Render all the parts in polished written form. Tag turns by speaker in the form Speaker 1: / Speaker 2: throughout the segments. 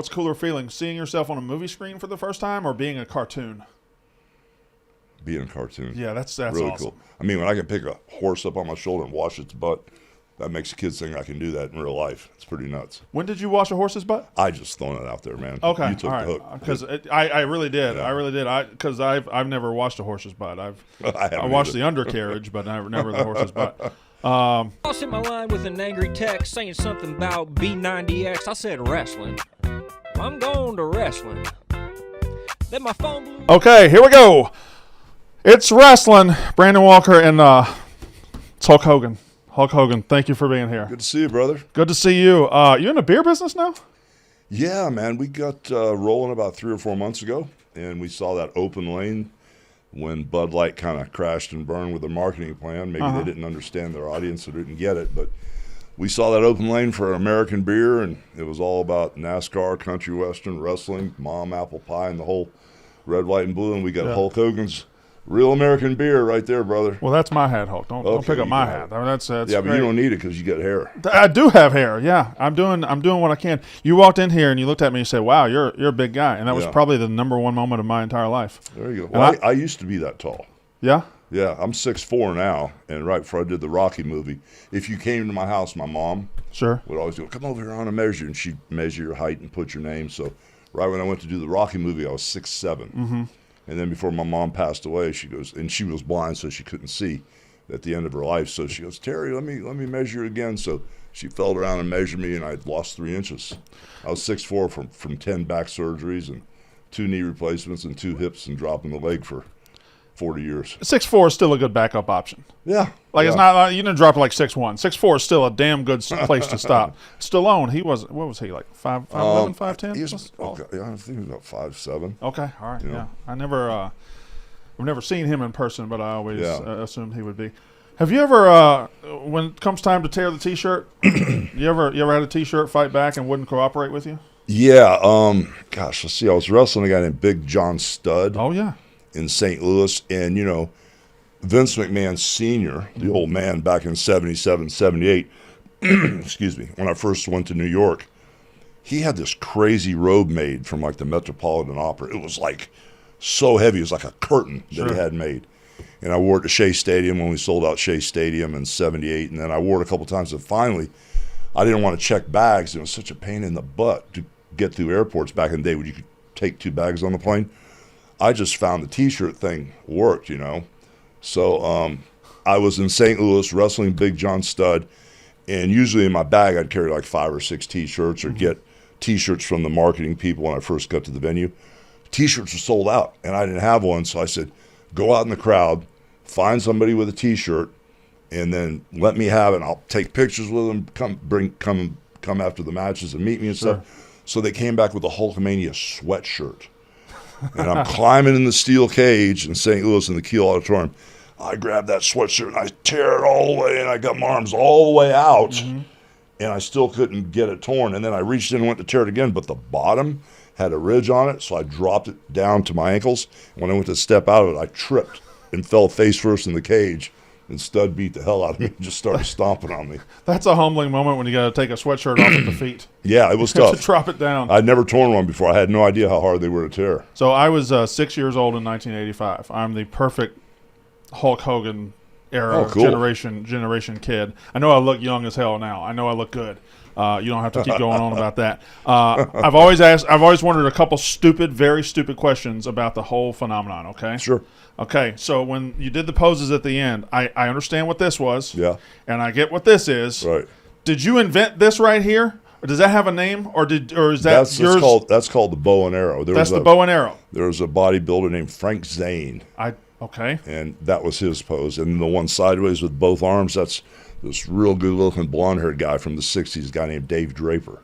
Speaker 1: what's cooler feeling, seeing yourself on a movie screen for the first time or being a cartoon?
Speaker 2: Being a cartoon.
Speaker 1: Yeah, that's
Speaker 2: really
Speaker 1: awesome.
Speaker 2: cool. I mean, when I can pick a horse up on my shoulder and wash its butt, that makes the kids think I can do that in real life. It's pretty nuts.
Speaker 1: When did you wash a horse's butt?
Speaker 2: I just thrown it out there, man.
Speaker 1: Okay,
Speaker 2: You took
Speaker 1: all right.
Speaker 2: the hook.
Speaker 1: Because I really did.
Speaker 2: Yeah.
Speaker 1: I really did. Because I've never washed a horse's butt. I
Speaker 2: haven't
Speaker 1: washed
Speaker 2: either.
Speaker 1: the undercarriage, but never the horse's butt.
Speaker 3: Crossing my line with an angry text saying something about B90X. I said wrestling. I'm going to wrestling. Then my phone blew.
Speaker 1: Okay, here we go. It's wrestling. Brandon Walker and it's Hulk Hogan. Hulk Hogan, thank you for being here.
Speaker 2: Good to see you, brother.
Speaker 1: Good to see you. You in the beer business now?
Speaker 2: Yeah, man. We got rolling about 3 or 4 months ago, and we saw that open lane when Bud Light kind of crashed and burned with their marketing plan. Maybe they didn't understand their audience or didn't get it, but we saw that open lane for American beer, and it was all about NASCAR, country western, wrestling, mom, apple pie, and the whole red, white, and blue, and we got Hulk Hogan's real American beer right there, brother.
Speaker 1: Well, that's my hat, Hulk. Don't pick up my hat. I mean, that's
Speaker 2: yeah,
Speaker 1: great.
Speaker 2: but you don't need it because you got hair.
Speaker 1: I do have hair. Yeah, I'm doing what I can. You walked in here and you looked at me and said, "Wow, you're a big guy," and that was probably the number one moment of my entire life.
Speaker 2: There you go. Well, I used to be that tall.
Speaker 1: Yeah.
Speaker 2: Yeah, I'm 6'4" now, and right before I did the Rocky movie, if you came to my house, my mom would always go, "Come over here, I want to measure," and she'd measure your height and put your name. So right when I went to do the Rocky movie, I was 6'7". Mm-hmm. And then before my mom passed away, she goes, and she was blind, so she couldn't see at the end of her life. So she goes, "Terry, let me measure you again." So she felt around and measured me, and I'd lost 3 inches. I was 6'4" from 10 back surgeries and 2 knee replacements and 2 hips and dropping the leg for 40 years.
Speaker 1: 6'4" is still a good backup option.
Speaker 2: Yeah.
Speaker 1: It's not you didn't drop it like 6'1". 6'4" is still a damn good place to stop. Stallone, he was what was he like 5'11", 5'10"?
Speaker 2: He was, okay, I think he was about 5'7".
Speaker 1: Okay, all right, yeah. I've never seen him in person, but I always assumed he would be. Have you ever, when it comes time to tear the T-shirt, you ever had a T-shirt fight back and wouldn't cooperate with you?
Speaker 2: Yeah. Gosh, let's see. I was wrestling a guy named Big John Studd.
Speaker 1: Oh yeah.
Speaker 2: In St. Louis, and Vince McMahon Sr., the old man back in 77, 78, excuse me, when I first went to New York, he had this crazy robe made from like the Metropolitan Opera. It was like so heavy. It was like a curtain that he had made. And I wore it to Shea Stadium when we sold out Shea Stadium in 78. And then I wore it a couple times. And finally, I didn't want to check bags. It was such a pain in the butt to get through airports back in the day when you could take 2 bags on the plane. I just found the T-shirt thing worked, So I was in St. Louis wrestling Big John Studd, and usually in my bag I'd carry like 5 or 6 T-shirts or get T-shirts from the marketing people when I first got to the venue. T-shirts were sold out, and I didn't have one, so I said, go out in the crowd, find somebody with a T-shirt, and then let me have it. And I'll take pictures with them, come after the matches and meet me and stuff. So they came back with a Hulkamania sweatshirt. And I'm climbing in the steel cage in St. Louis in the Kiel Auditorium. I grab that sweatshirt and I tear it all the way, and I got my arms all the way out, and I still couldn't get it torn. And then I reached in and went to tear it again, but the bottom had a ridge on it, so I dropped it down to my ankles. When I went to step out of it, I tripped and fell face first in the cage. And Stud beat the hell out of me and just started stomping on me.
Speaker 1: That's a humbling moment when you got to take a sweatshirt off at the feet.
Speaker 2: Yeah, it was tough.
Speaker 1: To drop it down.
Speaker 2: I'd never torn one before. I had no idea how hard they were to tear.
Speaker 1: So I was 6 years old in 1985. I'm the perfect Hulk Hogan era generation kid. I know I look young as hell now. I know I look good. You don't have to keep going on about that. I've always wondered a couple very stupid questions about the whole phenomenon. Okay.
Speaker 2: Sure.
Speaker 1: Okay. So when you did the poses at the end, I understand what this was.
Speaker 2: Yeah.
Speaker 1: And I get what this is.
Speaker 2: Right.
Speaker 1: Did you invent this right here? Or does that have a name? Or is that yours?
Speaker 2: That's called the bow and arrow.
Speaker 1: That's the bow and arrow.
Speaker 2: There was a bodybuilder named Frank Zane.
Speaker 1: Okay.
Speaker 2: And that was his pose. And the one sideways with both arms, that's this real good-looking blonde-haired guy from the 60s, a guy named Dave Draper.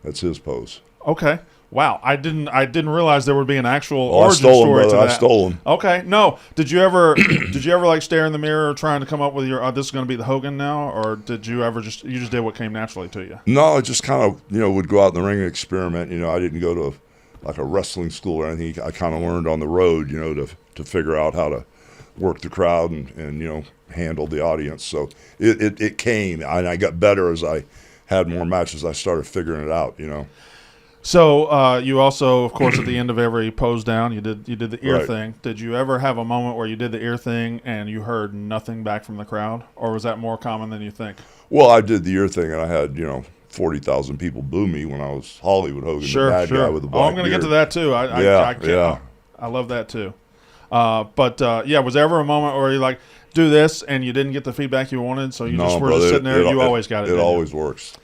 Speaker 2: That's his pose.
Speaker 1: Okay. Wow. I didn't realize there would be an actual origin story to that.
Speaker 2: I stole him.
Speaker 1: Okay. No. Did you ever like stare in the mirror trying to come up with your this is going to be the Hogan now, or did you ever just did what came naturally to you?
Speaker 2: No, I just kind of would go out in the ring and experiment. I didn't go to like a wrestling school or anything. I kind of learned on the road, to figure out how to work the crowd and handle the audience. So it came, and I got better as I had more matches. I started figuring it out.
Speaker 1: So you also, of course, at the end of every pose down, you did the ear
Speaker 2: Right.
Speaker 1: thing. Did you ever have a moment where you did the ear thing and you heard nothing back from the crowd, or was that more common than you think?
Speaker 2: Well, I did the ear thing, and I had 40,000 people boo me when I was Hollywood Hogan, the bad guy with the black
Speaker 1: I'm going to get to that too. I love that too. But was there ever a moment where you like do this and you didn't get the feedback you wanted, so you just were just sitting there? You always got it.
Speaker 2: It always works.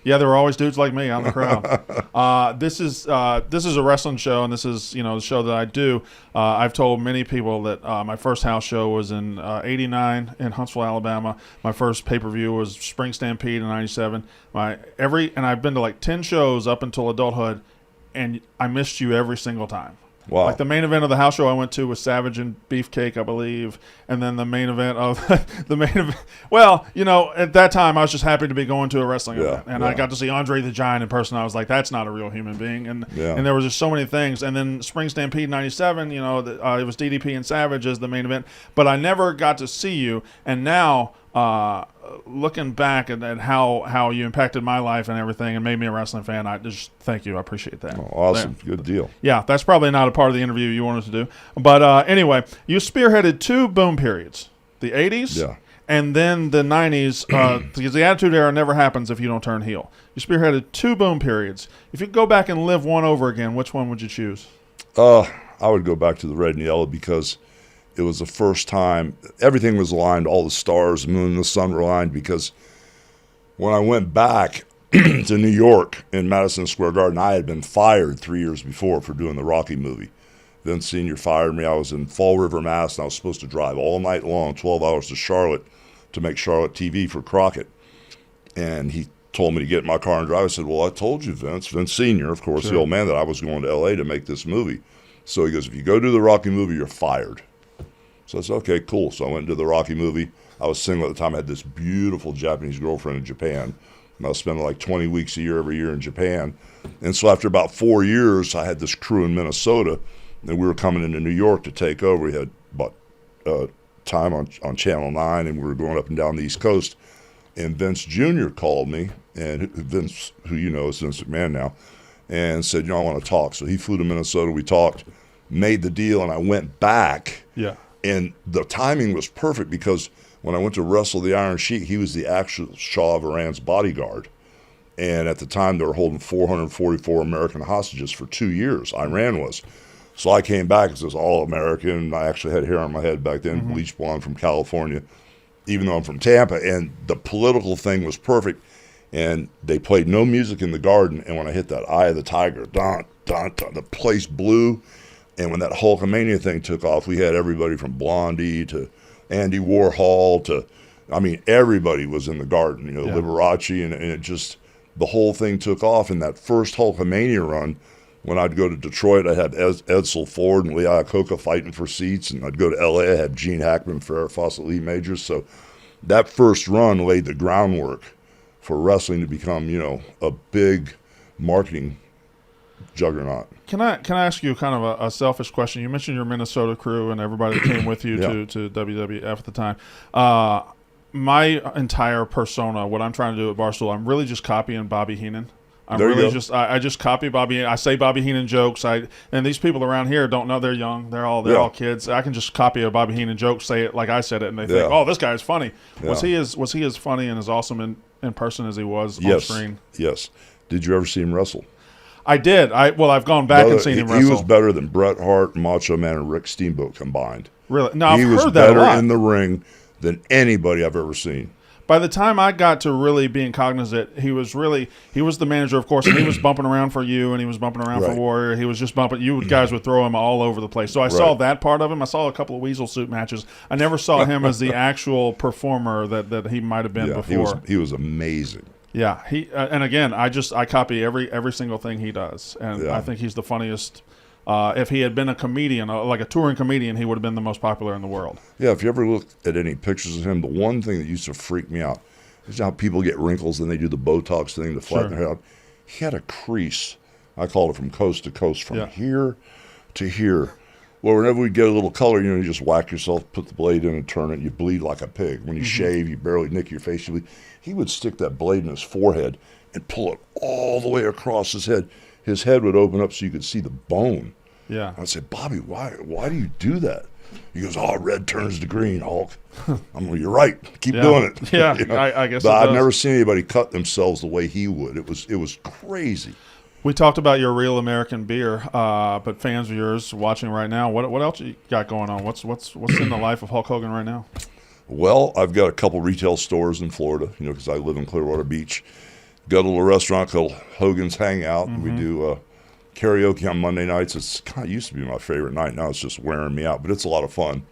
Speaker 1: Yeah, there were always dudes like me out in the crowd. This is a wrestling show, and this is the show that I do. I've told many people that my first house show was in '89 in Huntsville, Alabama. My first pay-per-view was Spring Stampede in '97. And I've been to like 10 shows up until adulthood, and I missed you every single time.
Speaker 2: Wow.
Speaker 1: Like the main event of the house show I went to was Savage and Beefcake, I believe, and then the main event of well, at that time I was just happy to be going to a wrestling event, and I got to see Andre the Giant in person. I was like, that's not a real human being, and there was just so many things. And then Spring Stampede '97, it was DDP and Savage as the main event, but I never got to see you. And now, looking back at how you impacted my life and everything and made me a wrestling fan, I just thank you. I appreciate that.
Speaker 2: Oh, awesome. Good deal.
Speaker 1: Yeah, that's probably not a part of the interview you wanted to do. But anyway, you spearheaded 2 boom periods, the 80s and then the 90s, because the Attitude Era never happens if you don't turn heel. You spearheaded 2 boom periods. If you could go back and live one over again, which one would you choose?
Speaker 2: I would go back to the red and yellow because it was the first time everything was aligned. All the stars, the moon, and the sun were aligned, because when I went back to New York in Madison Square Garden, I had been fired 3 years before for doing the Rocky movie. Vince Sr. fired me. I was in Fall River, Mass., and I was supposed to drive all night long, 12 hours to Charlotte, to make Charlotte TV for Crockett. And he told me to get in my car and drive. I said, well, I told you, Vince Sr., of course, the old man, that I was going to L.A. to make this movie. So he goes, if you go do the Rocky movie, you're fired. So I said, okay, cool. So I went and did the Rocky movie. I was single at the time. I had this beautiful Japanese girlfriend in Japan. And I was spending like 20 weeks a year every year in Japan. And so after about 4 years, I had this crew in Minnesota, and we were coming into New York to take over. We had about time on Channel 9, and we were going up and down the East Coast. And Vince Jr. called me, and Vince, who is Vince McMahon now, and said, I want to talk. So he flew to Minnesota. We talked, made the deal, and I went back.
Speaker 1: Yeah.
Speaker 2: And the timing was perfect, because when I went to wrestle the Iron Sheik, he was the actual Shah of Iran's bodyguard. And at the time, they were holding 444 American hostages for 2 years. Iran was. So I came back as this all-American. I actually had hair on my head back then, bleach blonde from California, even though I'm from Tampa. And the political thing was perfect. And they played no music in the Garden. And when I hit that Eye of the Tiger, dun, dun, dun, the place blew. And when that Hulkamania thing took off, we had everybody from Blondie to Andy Warhol to, everybody was in the Garden, Liberace, and it just, the whole thing took off. And that first Hulkamania run, when I'd go to Detroit, I'd have Edsel Ford and Lee Iacocca fighting for seats, and I'd go to L.A., I had Gene Hackman, Farrah Fawcett, Lee Majors. So that first run laid the groundwork for wrestling to become, a big marketing juggernaut.
Speaker 1: Can I ask you kind of a selfish question? You mentioned your Minnesota crew and everybody that came with you to WWF at the time. My entire persona, what I'm trying to do at Barstool, I'm really just copying Bobby Heenan. I just copy Bobby. I say Bobby Heenan jokes. And these people around here don't know. They're young. They're all kids. I can just copy a Bobby Heenan joke, say it like I said it, and they think, oh, this guy is funny. Yeah. Was he as funny and as awesome in person as he was on screen?
Speaker 2: Yes. Did you ever see him wrestle?
Speaker 1: I did. I've gone back and seen him wrestle.
Speaker 2: He was better than Bret Hart, Macho Man, and Rick Steamboat combanded.
Speaker 1: Really? No, I've heard that a lot.
Speaker 2: He was better in the ring than anybody I've ever seen.
Speaker 1: By the time I got to really being cognizant, he was the manager, of course, and he was bumping around for you, and he was bumping around for Warrior. He was just bumping. You guys would throw him all over the place. So I saw that part of him. I saw a couple of Weasel Suit matches. I never saw him as the actual performer that he might have been before.
Speaker 2: He was amazing.
Speaker 1: Yeah, and again, I copy every single thing he does, and I think he's the funniest. If he had been a comedian, like a touring comedian, he would have been the most popular in the world.
Speaker 2: Yeah, if you ever look at any pictures of him, the one thing that used to freak me out is how people get wrinkles and they do the Botox thing to flatten their hair out. He had a crease. I called it from coast to coast, from here to here. Well, whenever we get a little color, you just whack yourself, put the blade in and turn it, and you bleed like a pig. When you shave, you barely nick your face. You bleed. He would stick that blade in his forehead and pull it all the way across his head. his head would open up so you could see the bone.
Speaker 1: Yeah.
Speaker 2: I'd say, Bobby, why do you do that? He goes, oh, red turns to green, Hulk. I'm like, you're right. Keep doing it.
Speaker 1: Yeah,
Speaker 2: you know?
Speaker 1: I guess.
Speaker 2: But
Speaker 1: I've
Speaker 2: never seen anybody cut themselves the way he would. It was crazy.
Speaker 1: We talked about your Real American Beer, but fans of yours watching right now, what else you got going on? What's in the life of Hulk Hogan right now?
Speaker 2: Well, I've got a couple retail stores in Florida, because I live in Clearwater Beach. Got a little restaurant called Hogan's Hangout. Mm-hmm. We do karaoke on Monday nights. It's kind of used to be my favorite night. Now it's just wearing me out, but it's a lot of fun.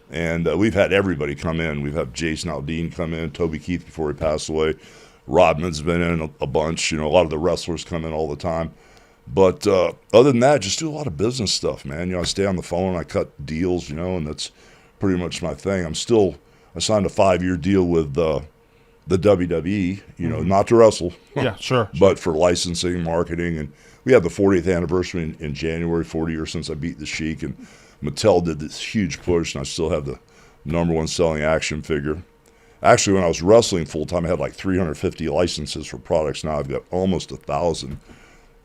Speaker 2: And we've had everybody come in. We've had Jason Aldean come in, Toby Keith before he passed away. Rodman's been in a bunch. A lot of the wrestlers come in all the time. But other than that, just do a lot of business stuff, man. I stay on the phone. I cut deals, and that's pretty much my thing. I signed a 5-year deal with the WWE, not to wrestle.
Speaker 1: Yeah, sure.
Speaker 2: But for licensing, marketing, and we had the 40th anniversary in January, 40 years since I beat the Sheik, and Mattel did this huge push, and I still have the #1 selling action figure. Actually, when I was wrestling full-time, I had like 350 licenses for products. Now I've got almost 1,000,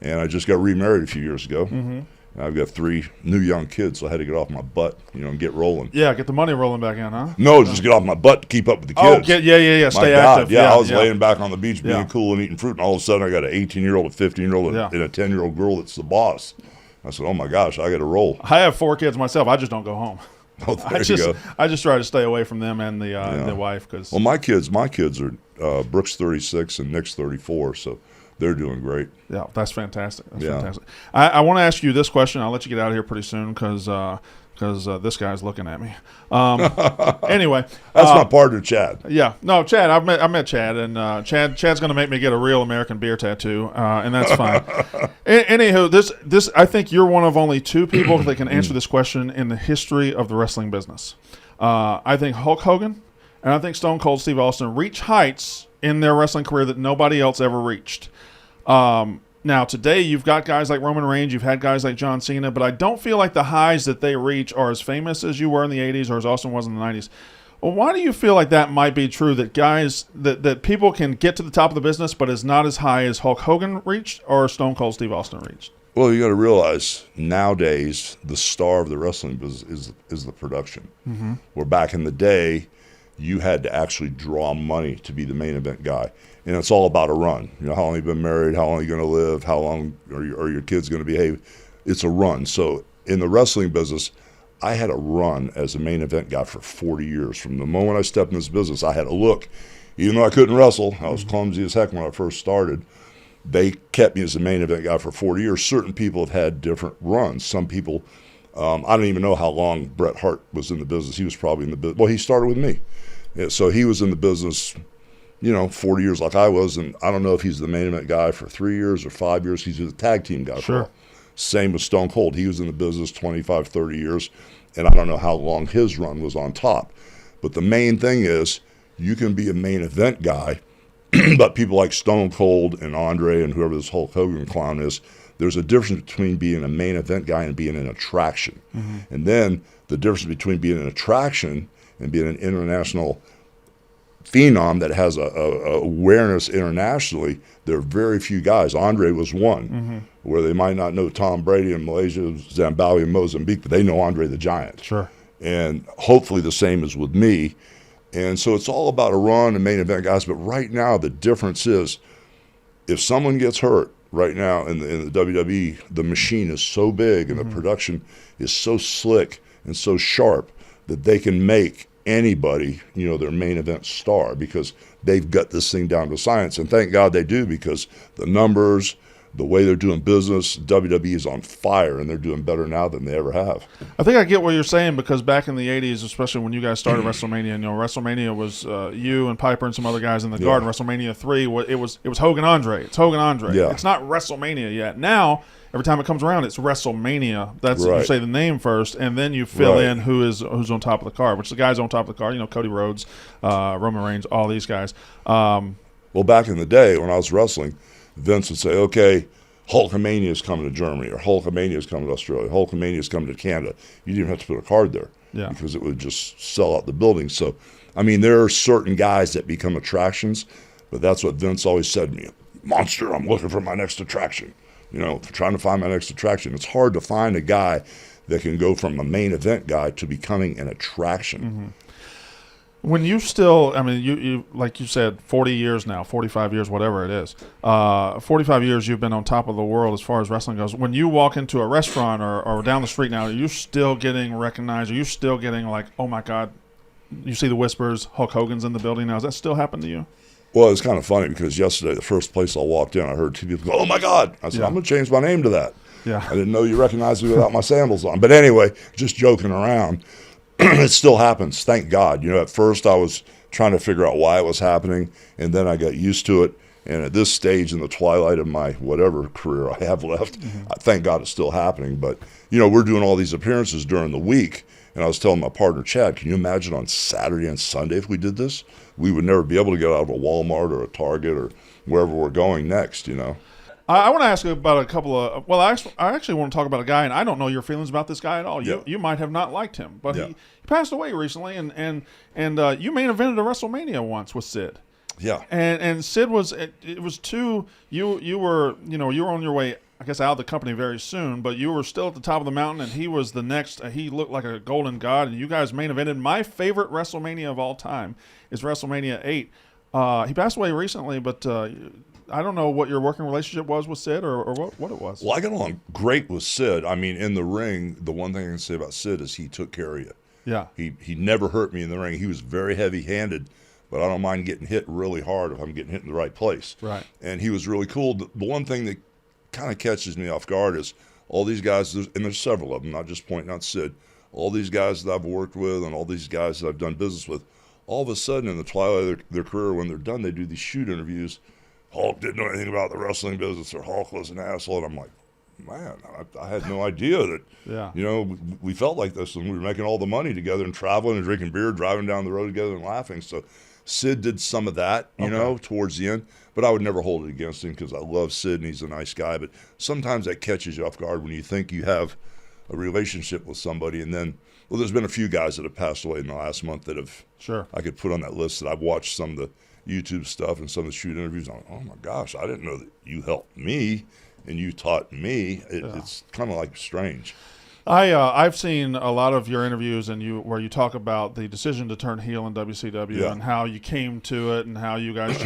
Speaker 2: and I just got remarried a few years ago. Mm-hmm. I've got 3 new young kids, so I had to get off my butt, and get rolling.
Speaker 1: Yeah, get the money rolling back in, huh?
Speaker 2: No, just get off my butt to keep up with the kids.
Speaker 1: Oh, yeah. Stay active.
Speaker 2: Yeah, I was laying back on the beach being cool and eating fruit, and all of a sudden I got an 18-year-old, a 15-year-old, and a 10-year-old girl that's the boss. I said, oh, my gosh, I got to roll.
Speaker 1: I have 4 kids myself. I just don't go home.
Speaker 2: Oh, there you go.
Speaker 1: I just try to stay away from them and the wife. Cause
Speaker 2: well, my kids are Brooke's 36 and Nick's 34, so they're doing great.
Speaker 1: Yeah, that's fantastic. Fantastic. I want to ask you this question. I'll let you get out of here pretty soon because this guy's looking at me. Anyway,
Speaker 2: that's my partner, Chad.
Speaker 1: Yeah, no, Chad. I met Chad, and Chad's going to make me get a Real American Beer tattoo, and that's fine. Anywho, this I think you're one of only 2 people that can answer this question in the history of the wrestling business. I think Hulk Hogan and I think Stone Cold Steve Austin reach heights in their wrestling career that nobody else ever reached. Now, today, you've got guys like Roman Reigns, you've had guys like John Cena, but I don't feel like the highs that they reach are as famous as you were in the 80s or as Austin was in the 90s. Well, why do you feel like that might be true, that guys, that people can get to the top of the business, but is not as high as Hulk Hogan reached or Stone Cold Steve Austin reached?
Speaker 2: Well, you got to realize, nowadays, the star of the wrestling business is the production. Mm-hmm. Where back in the day, you had to actually draw money to be the main event guy. And it's all about a run. How long you been married, how long are you going to live, how long are your kids going to behave. It's a run. So in the wrestling business, I had a run as a main event guy for 40 years. From the moment I stepped in this business, I had a look. Even though I couldn't wrestle, I was clumsy as heck when I first started. They kept me as the main event guy for 40 years. Certain people have had different runs. Some people, I don't even know how long Bret Hart was in the business. He was probably in the business. Well, he started with me. So he was in the business 40 years like I was, and I don't know if he's the main event guy for 3 years or 5 years. He's a tag team guy.
Speaker 1: Sure.
Speaker 2: Same with Stone Cold. He was in the business 25, 30 years, and I don't know how long his run was on top. But the main thing is, you can be a main event guy, but people like Stone Cold and Andre and whoever this Hulk Hogan clown is, there's a difference between being a main event guy and being an attraction. Mm-hmm. And then the difference between being an attraction and being an international phenom that has a awareness internationally, there are very few guys. Andre was one, mm-hmm. where they might not know Tom Brady in Malaysia, Zimbabwe, and Mozambique, but they know Andre the Giant.
Speaker 1: Sure.
Speaker 2: And hopefully the same is with me. And so it's all about a run and main event guys. But right now, the difference is, if someone gets hurt right now in the WWE, the machine is so big and mm-hmm. the production is so slick and so sharp that they can make anybody, their main event star, because they've got this thing down to science. And thank God they do, because the numbers, the way they're doing business, WWE is on fire, and they're doing better now than they ever have.
Speaker 1: I think I get what you're saying, because back in the 80s, especially when you guys started WrestleMania, WrestleMania was you and Piper and some other guys in the Garden. WrestleMania 3, it was Hogan Andre. It's Hogan Andre.
Speaker 2: Yeah.
Speaker 1: It's not WrestleMania yet. Now, every time it comes around, it's WrestleMania. That's
Speaker 2: right.
Speaker 1: You say the name first, and then you fill in who's on top of the card, which the guys on top of the card, Cody Rhodes, Roman Reigns, all these guys.
Speaker 2: Well, back in the day when I was wrestling, Vince would say, okay, Hulkamania is coming to Germany, or Hulkamania is coming to Australia, Hulkamania is coming to Canada. You didn't even have to put a card there, because it would just sell out the building. So, there are certain guys that become attractions, but that's what Vince always said to me. Monster, I'm looking for my next attraction. trying to find my next attraction. It's hard to find a guy that can go from a main event guy to becoming an attraction.
Speaker 1: Mm-hmm. When you still, you like you said, 40 years now, 45 years, whatever it is, 45 years you've been on top of the world as far as wrestling goes. When you walk into a restaurant or down the street now, are you still getting recognized? Are you still getting like, oh my God, you see the whispers, Hulk Hogan's in the building now? Does that still happen to you?
Speaker 2: Well, it's kind of funny because yesterday, the first place I walked in, I heard two people go, oh my God. I said, I'm going to change my name to that.
Speaker 1: Yeah.
Speaker 2: I didn't know you recognized me without my sandals on. But anyway, just joking around. It still happens, thank God. At first I was trying to figure out why it was happening, and then I got used to it. And at this stage in the twilight of my whatever career I have left, thank God it's still happening. But, we're doing all these appearances during the week, and I was telling my partner, Chad, can you imagine on Saturday and Sunday if we did this? We would never be able to get out of a Walmart or a Target or wherever we're going next,
Speaker 1: I want to ask you about a couple of. Well, I actually want to talk about a guy, and I don't know your feelings about this guy at all. You might have not liked him, but he passed away recently, and you main evented a WrestleMania once with Sid.
Speaker 2: Yeah.
Speaker 1: And Sid was it was too. You were on your way, I guess, out of the company very soon, but you were still at the top of the mountain, and he was the next. He looked like a golden god, and you guys main evented. My favorite WrestleMania of all time is WrestleMania 8. He passed away recently, but. I don't know what your working relationship was with Sid or what it was.
Speaker 2: Well, I got along great with Sid. In the ring, the one thing I can say about Sid is he took care of you.
Speaker 1: Yeah.
Speaker 2: He never hurt me in the ring. He was very heavy-handed, but I don't mind getting hit really hard if I'm getting hit in the right place.
Speaker 1: Right.
Speaker 2: And he was really cool. The one thing that kind of catches me off guard is all these guys, and there's several of them, not just pointing out Sid, all these guys that I've worked with and all these guys that I've done business with, all of a sudden in the twilight of their career, when they're done, they do these shoot interviews. Hulk didn't know anything about the wrestling business, or Hulk was an asshole. And I'm like, man, I had no idea that, we felt like this, and we were making all the money together and traveling and drinking beer, driving down the road together and laughing. So Sid did some of that, towards the end, but I would never hold it against him because I love Sid and he's a nice guy. But sometimes that catches you off guard when you think you have a relationship with somebody, and then, well, there's been a few guys that have passed away in the last month that have, I could put on that list that I've watched some of the YouTube stuff and some of the shoot interviews. I'm like, oh my gosh, I didn't know that you helped me and you taught me. It's kind of like strange.
Speaker 1: I've seen a lot of your interviews where you talk about the decision to turn heel in WCW and how you came to it and how you guys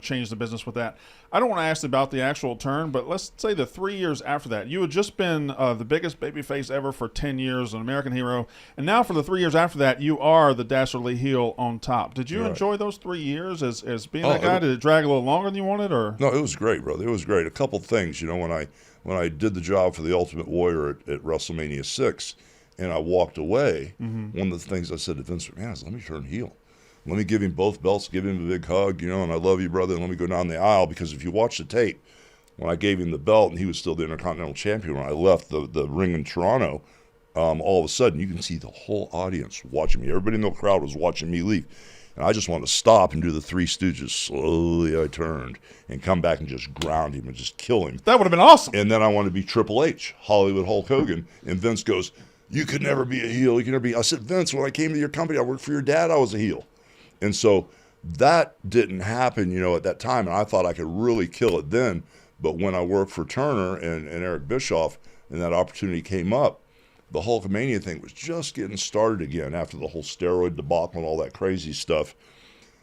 Speaker 1: changed the business with that. I don't want to ask about the actual turn, but let's say the 3 years after that. You had just been the biggest babyface ever for 10 years, an American hero, and now for the 3 years after that, you are the dastardly heel on top. Did you enjoy those 3 years as being that guy? Did it drag a little longer than you wanted, or?
Speaker 2: No, it was great, brother. It was great. A couple things, when I did the job for the Ultimate Warrior at WrestleMania 6, and I walked away, one of the things I said to Vince McMahon is, let me turn heel. Let me give him both belts, give him a big hug, and I love you, brother, and let me go down the aisle. Because if you watch the tape, when I gave him the belt and he was still the Intercontinental Champion, when I left the ring in Toronto, all of a sudden you can see the whole audience watching me. Everybody in the crowd was watching me leave. And I just wanted to stop and do the Three Stooges. Slowly I turned and come back and just ground him and just kill him.
Speaker 1: That would have been awesome.
Speaker 2: And then I wanted to be Triple H, Hollywood Hulk Hogan. And Vince goes, you could never be a heel. You could never be. I said, Vince, when I came to your company, I worked for your dad, I was a heel. And so that didn't happen, at that time. And I thought I could really kill it then. But when I worked for Turner and Eric Bischoff and that opportunity came up, the Hulkamania thing was just getting started again after the whole steroid debacle and all that crazy stuff.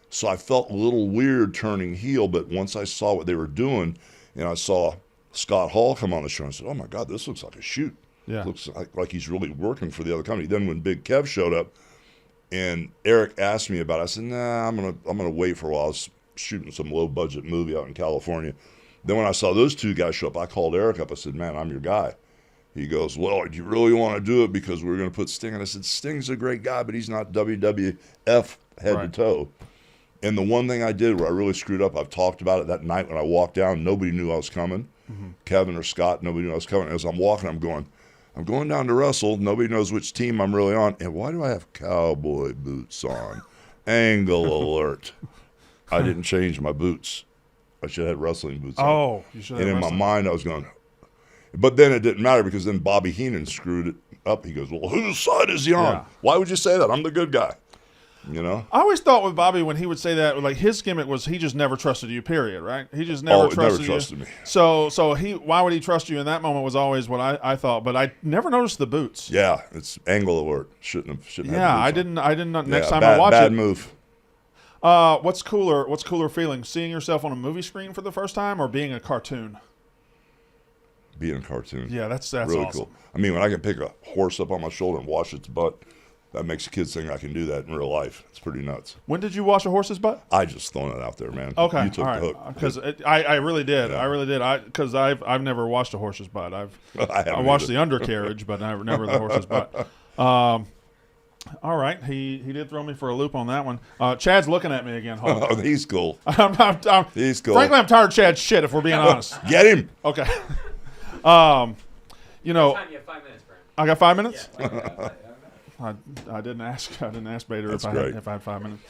Speaker 2: So I felt a little weird turning heel, but once I saw what they were doing and I saw Scott Hall come on the show, I said, oh my God, this looks like a shoot.
Speaker 1: Yeah.
Speaker 2: Looks like he's really working for the other company. Then when Big Kev showed up and Eric asked me about it, I said, nah, I'm gonna wait for a while. I was shooting some low budget movie out in California. Then when I saw those two guys show up, I called Eric up. I said, man, I'm your guy. He goes, well, do you really want to do it because we're going to put Sting? And I said, Sting's a great guy, but he's not WWF head to toe. And the one thing I did where I really screwed up, I've talked about it that night when I walked down, nobody knew I was coming. Kevin or Scott, nobody knew I was coming. As I'm walking, I'm going down to wrestle. Nobody knows which team I'm really on. And why do I have cowboy boots on? Angle alert. I didn't change my boots. I should have had wrestling boots on.
Speaker 1: Oh, you should have.
Speaker 2: And in my mind, I was going, but then it didn't matter because then Bobby Heenan screwed it up. He goes, well, whose side is he on?
Speaker 1: Yeah.
Speaker 2: Why would you say that? I'm the good guy. You know,
Speaker 1: I always thought with Bobby when he would say that, like his gimmick was he just never trusted you. Period. Right? He just never trusted
Speaker 2: me.
Speaker 1: So why would he trust you in that moment was always what I thought. But I never noticed the boots.
Speaker 2: Yeah, it's angle alert. Shouldn't have.
Speaker 1: Yeah, I didn't. Next time I watch
Speaker 2: bad
Speaker 1: it.
Speaker 2: Move.
Speaker 1: What's cooler feeling? Seeing yourself on a movie screen for the first time, or being a cartoon?
Speaker 2: Being a cartoon.
Speaker 1: Yeah, that's
Speaker 2: really
Speaker 1: awesome.
Speaker 2: cool. I mean, when I can pick a horse up on my shoulder and wash its butt, that makes the kids think I can do that in real life. It's pretty nuts.
Speaker 1: When did you wash a horse's butt?
Speaker 2: I just thrown it out there, man.
Speaker 1: Okay,
Speaker 2: you took
Speaker 1: all right.
Speaker 2: the hook.
Speaker 1: Because I really did.
Speaker 2: Yeah.
Speaker 1: I really did. Because I've never washed a horse's butt. I washed the undercarriage, but never the horse's butt. All right, he did throw me for a loop on that one. Chad's looking at me again. Hold on.
Speaker 2: Oh, he's cool. He's cool.
Speaker 1: Frankly, I'm tired of Chad's shit. If we're being honest.
Speaker 2: Get him.
Speaker 1: Okay.
Speaker 3: You have 5 minutes, Brent.
Speaker 1: I got 5 minutes.
Speaker 3: Yeah.
Speaker 1: I didn't ask Bader
Speaker 2: That's
Speaker 1: if
Speaker 2: great.
Speaker 1: I had 5 minutes.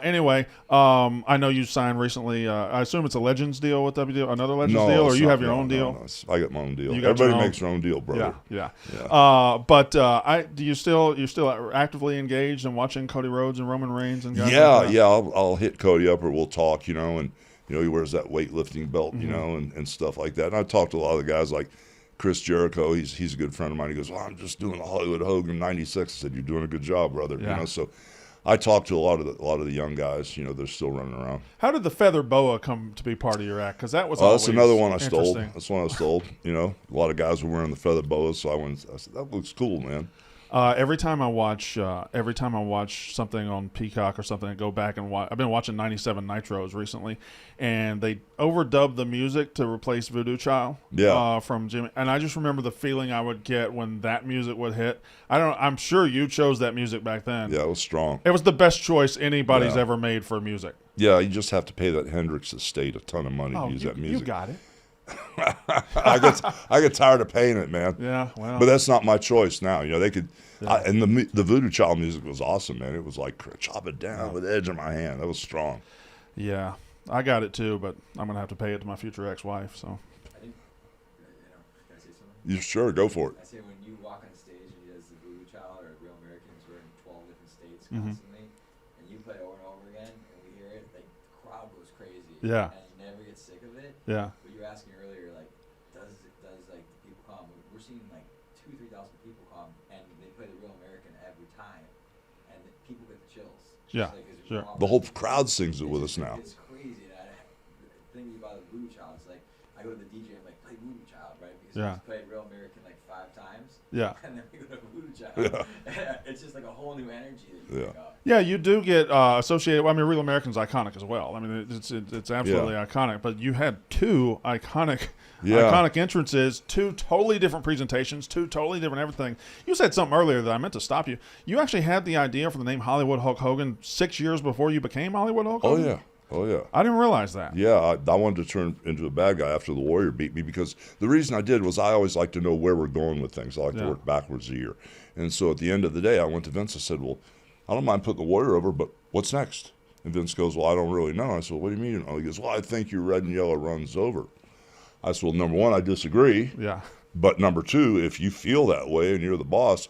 Speaker 1: Anyway, I know you signed recently. I assume it's a Legends deal with WD, another Legends deal, or
Speaker 2: it's
Speaker 1: you
Speaker 2: not.
Speaker 1: have your own deal.
Speaker 2: No, I got my own deal.
Speaker 1: You got
Speaker 2: Everybody
Speaker 1: your own?
Speaker 2: makes their own deal, brother.
Speaker 1: Yeah.
Speaker 2: Yeah.
Speaker 1: Do you still actively engaged in watching Cody Rhodes and Roman Reigns and guys
Speaker 2: Yeah,
Speaker 1: like that?
Speaker 2: yeah. I'll hit Cody up or we'll talk, and he wears that weightlifting belt, and stuff like that. And I talked to a lot of the guys like Chris Jericho. He's a good friend of mine. He goes, "Well, I'm just doing the Hollywood Hogan '96." I said, "You're doing a good job, brother."
Speaker 1: Yeah.
Speaker 2: So I talked to a lot of the young guys. They're still running around.
Speaker 1: How did the feather boa come to be part of your act? Because that was
Speaker 2: That's another one I stole.
Speaker 1: interesting.
Speaker 2: That's one I stole. A lot of guys were wearing the feather boas, so I said, "That looks cool, man."
Speaker 1: Every time I watch something on Peacock or something, I go back and watch. I've been watching 97 Nitros recently, and they overdubbed the music to replace Voodoo Child.
Speaker 2: Yeah.
Speaker 1: From Jimmy, and I just remember the feeling I would get when that music would hit. I'm sure you chose that music back then.
Speaker 2: Yeah, it was strong.
Speaker 1: It was the best choice anybody's
Speaker 2: Yeah.
Speaker 1: ever made for music.
Speaker 2: Yeah, you just have to pay that Hendrix estate a ton of money to use that music.
Speaker 1: You got it.
Speaker 2: I get tired of paying it, man.
Speaker 1: Yeah, well.
Speaker 2: But that's not my choice now. They could, and the Voodoo Child music was awesome, man. It was like chop it down with the edge of my hand. That was strong.
Speaker 1: Yeah, I got it too, but I'm gonna have to pay it to my future ex-wife. So.
Speaker 3: I think, can I say something?
Speaker 2: You sure go for it?
Speaker 3: I say when you walk on stage and he does the Voodoo Child or Real Americans, we're in 12 different states
Speaker 1: Mhm.
Speaker 3: constantly, and you play over and over again, and we hear it, like the crowd goes crazy.
Speaker 1: Yeah.
Speaker 3: And you never get sick of it.
Speaker 1: Yeah.
Speaker 3: But you were asking earlier, like, does like the people come? We're seeing like 2,000-3,000 people come, and they play the Real American every time, and the people get the chills. Just
Speaker 1: Yeah,
Speaker 3: like, 'cause
Speaker 1: sure.
Speaker 3: you're
Speaker 2: The whole crowd sings it with us now.
Speaker 3: It's crazy. And thinking about the Voodoo Child, it's like I go to the DJ, I'm like, play Voodoo Child, right? Because
Speaker 1: Yeah.
Speaker 3: we just played Real American like 5 times.
Speaker 1: Yeah.
Speaker 3: And then we go to Voodoo Child. It's just like a whole new energy that you pick up.
Speaker 1: Yeah, you do get associated. I mean, Real American's iconic as well. I mean, it's absolutely iconic. But you had two iconic entrances, two totally different presentations, two totally different everything. You said something earlier that I meant to stop you. You actually had the idea for the name Hollywood Hulk Hogan 6 years before you became Hollywood Hulk Hogan?
Speaker 2: Oh yeah.
Speaker 1: I didn't realize that.
Speaker 2: Yeah, I wanted to turn into a bad guy after the Warrior beat me, because the reason I did was I always like to know where we're going with things. I like to work backwards a year. And so at the end of the day, I went to Vince and said, well, I don't mind putting the Warrior over, but what's next? And Vince goes, well, I don't really know. I said, well, what do you mean you don't know? He goes, well, I think your red and yellow runs over. I said, well, number one, I disagree.
Speaker 1: Yeah.
Speaker 2: But number two, if you feel that way and you're the boss,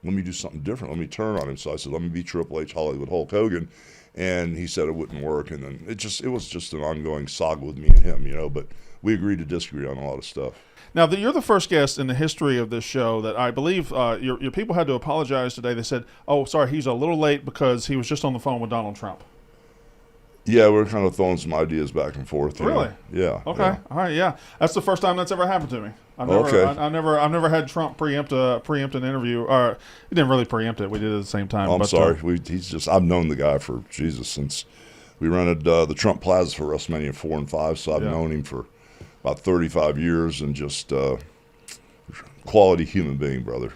Speaker 2: let me do something different. Let me turn on him. So I said, let me be Triple H Hollywood Hulk Hogan. And he said it wouldn't work. And then it was just an ongoing saga with me and him, but we agreed to disagree on a lot of stuff.
Speaker 1: Now, you're the first guest in the history of this show that I believe your people had to apologize today. They said, oh, sorry, he's a little late because he was just on the phone with Donald Trump.
Speaker 2: Yeah, we're kind of throwing some ideas back and forth.
Speaker 1: Really?
Speaker 2: Yeah.
Speaker 1: Okay.
Speaker 2: Yeah.
Speaker 1: All right. Yeah, that's the first time that's ever happened to me. I've never had Trump preempt an interview. Or he didn't really preempt it. We did it at the same time.
Speaker 2: I'm sorry. I've known the guy for since we rented the Trump Plaza for WrestleMania 4 and 5. So I've known him for about 35 years, and just quality human being, brother.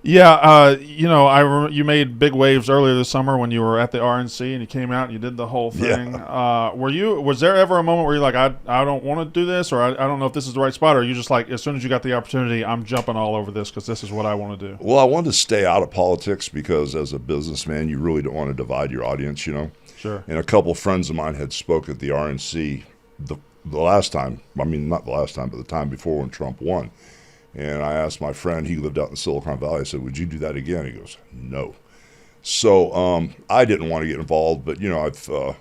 Speaker 1: Yeah, you made big waves earlier this summer when you were at the RNC and you came out and you did the whole thing. Yeah. Was there ever a moment where you're like, I don't want to do this, or I don't know if this is the right spot, or are you just like, as soon as you got the opportunity, I'm jumping all over this because this is what I want to do?
Speaker 2: Well, I wanted to stay out of politics because as a businessman, you really don't want to divide your audience,
Speaker 1: Sure.
Speaker 2: And a couple of friends of mine had spoke at the RNC the last time. I mean, not the last time, but the time before when Trump won. And I asked my friend, he lived out in Silicon Valley, I said, would you do that again? He goes, no. So I didn't want to get involved, but, I've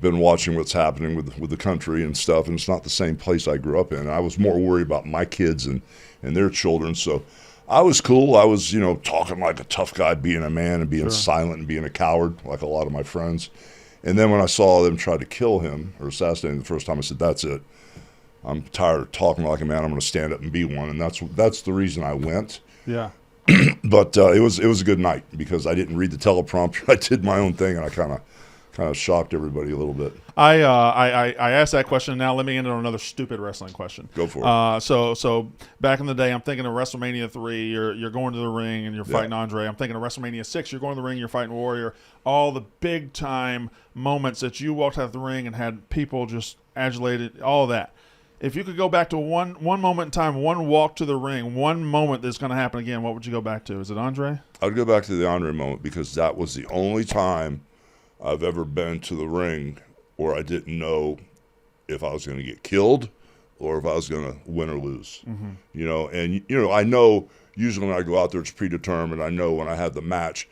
Speaker 2: been watching what's happening with the country and stuff, and it's not the same place I grew up in. I was more worried about my kids and their children, so I was cool. I was, talking like a tough guy, being a man and being silent and being a coward, like a lot of my friends. And then when I saw them try to kill him or assassinate him the first time, I said, that's it. I'm tired of talking like a man. I'm going to stand up and be one, and that's the reason I went.
Speaker 1: Yeah.
Speaker 2: But it was a good night because I didn't read the teleprompter. I did my own thing, and I kind of shocked everybody a little bit.
Speaker 1: I asked that question. Now let me end on another stupid wrestling question.
Speaker 2: Go for it.
Speaker 1: So back in the day, I'm thinking of WrestleMania 3. You're going to the ring and you're fighting Andre. I'm thinking of WrestleMania 6. You're going to the ring. You're fighting Warrior. All the big time moments that you walked out of the ring and had people just adulated. All of that. If you could go back to one moment in time, one walk to the ring, one moment that's going to happen again, what would you go back to? Is it Andre?
Speaker 2: I'd go back to the Andre moment because that was the only time I've ever been to the ring where I didn't know if I was going to get killed or if I was going to win or lose. Mm-hmm. And I know usually when I go out there it's predetermined. I know when I have the match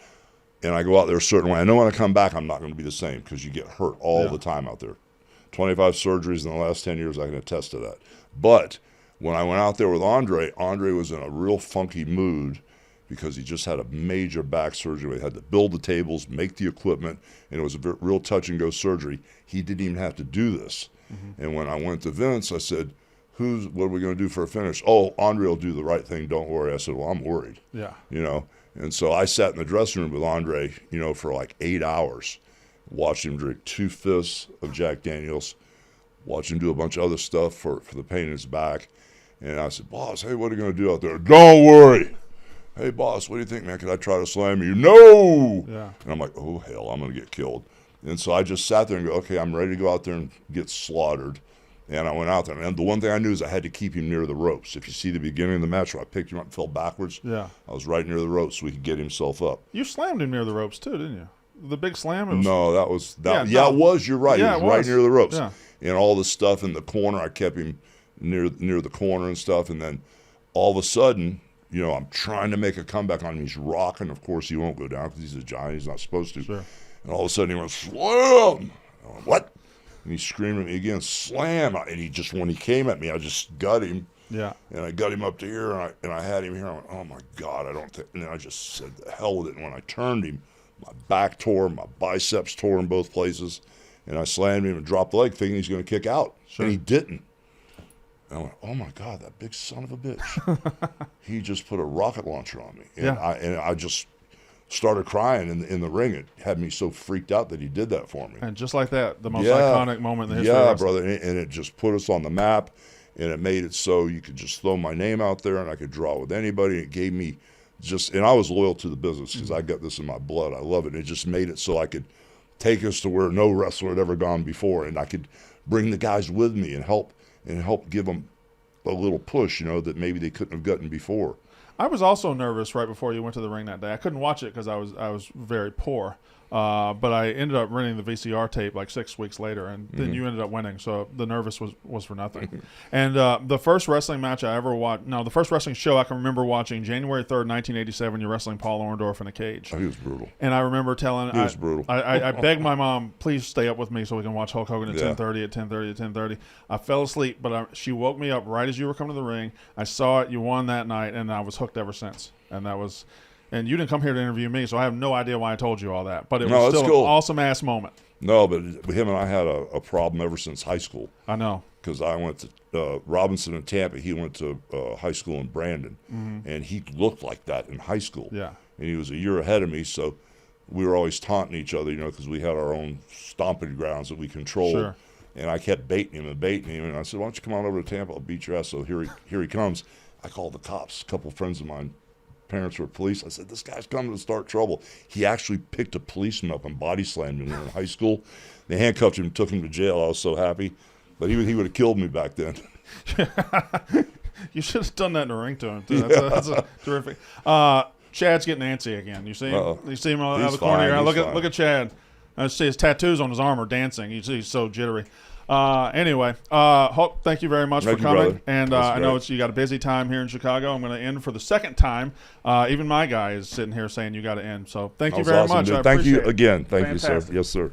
Speaker 2: and I go out there a certain way. I know when I come back I'm not going to be the same because you get hurt all the time out there. 25 surgeries in the last 10 years, I can attest to that. But when I went out there with Andre was in a real funky mood because he just had a major back surgery. He had to build the tables, make the equipment, and it was a real touch-and-go surgery. He didn't even have to do this. Mm-hmm. And when I went to Vince, I said, what are we going to do for a finish? Oh, Andre will do the right thing, don't worry. I said, well, I'm worried.
Speaker 1: Yeah.
Speaker 2: And so I sat in the dressing room with Andre, for like 8 hours, watched him drink 2 fifths of Jack Daniels, watched him do a bunch of other stuff for the pain in his back. And I said, boss, hey, what are you going to do out there? Don't worry. Hey, boss, what do you think, man? Could I try to slam you? No!
Speaker 1: Yeah.
Speaker 2: And I'm like, oh, hell, I'm going to get killed. And so I just sat there and go, okay, I'm ready to go out there and get slaughtered. And I went out there. And the one thing I knew is I had to keep him near the ropes. If you see the beginning of the match where I picked him up and fell backwards, I was right near the ropes so he could get himself up.
Speaker 1: You slammed him near the ropes, too, didn't you? The big slam? It
Speaker 2: was. You're right.
Speaker 1: Yeah,
Speaker 2: it was right near the ropes.
Speaker 1: Yeah.
Speaker 2: And all the stuff in the corner, I kept him near the corner and stuff. And then all of a sudden, I'm trying to make a comeback on him. He's rocking. Of course, he won't go down because he's a giant. He's not supposed to.
Speaker 1: Sure.
Speaker 2: And all of a sudden, he went, slam! I went, what? And he's screaming at me again, slam! And when he came at me, I just got him.
Speaker 1: Yeah.
Speaker 2: And I got him up to here, and I had him here. I went, oh, my God, I don't think. And then I just said, the hell with it. And when I turned him, my back tore, my biceps tore in both places, and I slammed him and dropped the leg thinking he's going to kick out.
Speaker 1: Sure.
Speaker 2: And he didn't. And I went, oh, my God, that big son of a bitch. He just put a rocket launcher on me. And I just started crying in the ring. It had me so freaked out that he did that for me.
Speaker 1: And just like that, the most iconic moment in the history of wrestling.
Speaker 2: Yeah, brother, and it just put us on the map, and it made it so you could just throw my name out there, and I could draw with anybody. It gave me and I was loyal to the business because I got this in my blood. I love it. It just made it so I could take us to where no wrestler had ever gone before, and I could bring the guys with me and help give them a little push, that maybe they couldn't have gotten before.
Speaker 1: I was also nervous right before you went to the ring that day. I couldn't watch it because I was very poor. But I ended up renting the VCR tape like 6 weeks later, and then you ended up winning. So the nervous was for nothing. And the first wrestling match I ever watched, the first wrestling show I can remember watching, January 3rd, 1987, you're wrestling Paul Orndorff in a cage.
Speaker 2: Oh, he was brutal.
Speaker 1: And I remember telling,
Speaker 2: he was brutal.
Speaker 1: I begged my mom, please stay up with me so we can watch Hulk Hogan at 10:30, at 10:30, at 10:30. I fell asleep, but she woke me up right as you were coming to the ring. I saw it. You won that night, and I was hooked ever since. And that was... And you didn't come here to interview me, so I have no idea why I told you all that. But it was still an awesome-ass moment.
Speaker 2: No, but him and I had a problem ever since high school.
Speaker 1: I know.
Speaker 2: Because I went to Robinson in Tampa. He went to high school in Brandon. Mm-hmm. And he looked like that in high school. Yeah. And he was a year ahead of me, so we were always taunting each other, because we had our own stomping grounds that we controlled. Sure. And I kept baiting him. And I said, why don't you come on over to Tampa? I'll beat your ass. So here he comes. I called the cops. A couple of friends of mine. Parents were police. I said, this guy's coming to start trouble. He actually picked a policeman up and body slammed him in high school. They handcuffed him and took him to jail. I was so happy. But he would have killed me back then.
Speaker 1: You should have done that in the ring to him, too. That's a terrific. Chad's getting antsy again. You see him? You see him out of the corner here? Look at Chad. I see his tattoos on his arm are dancing. He's so jittery. Anyway, Hulk, thank you very much for coming.
Speaker 2: Brother.
Speaker 1: And I know you got a busy time here in Chicago. I'm going to end for the second time. Even my guy is sitting here saying you got to end. So thank you very much.
Speaker 2: Awesome,
Speaker 1: I
Speaker 2: thank you
Speaker 1: appreciate it.
Speaker 2: again. Thank you, sir.
Speaker 1: Fantastic.
Speaker 2: Yes, sir.